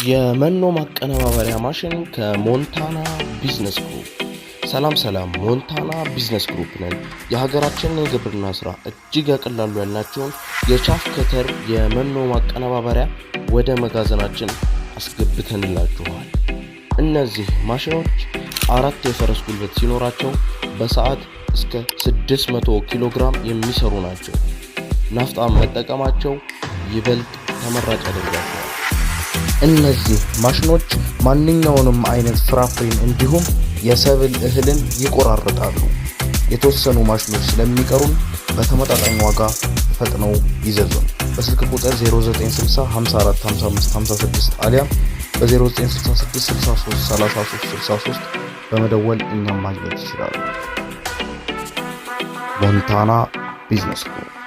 የመኖ ማቀነባበሪያ ማሽን ከሞንታና ቢዝነስ ግሩፕ። ሰላም ሞንታና ቢዝነስ ግሩፕ ነን። የሀገራችንን የግብርና ስራ እጅግ ያቀላሉ ያልናቸውን የቻፍ ከተር የመኖ ማቀነባበሪያ ወደ መጋዘናችን አስገብተንላችኋል። እነዚህ ማሽኖች 4 የፈረስ ጉልበት ሲኖራቸው በሰዓት እስከ 600 ኪሎ ግራም የሚሰሩ ናቸው። ናፍጣ መጠቀማቸው ይበልጥ ተመራጭ ያደርጋቸዋል። እነዚህ ማሽኖች ማንኛውንም አይነት ፍራፍሬን እንዲሁም የሰብል እህልን ይቆራርጣሉ። የተወሰኑ ማሽኖች ስለሚቀሩን በተመጣጣኝ ዋጋ ፈጥነው ይዘዙን። በስልክ ቁጥር 0960 54 55 56 አሊያም በ0966 63 33 63 በመደወል እኛም ማግኘት ይችላሉ። ሞንታና ቢዝነስ ግሩፕ።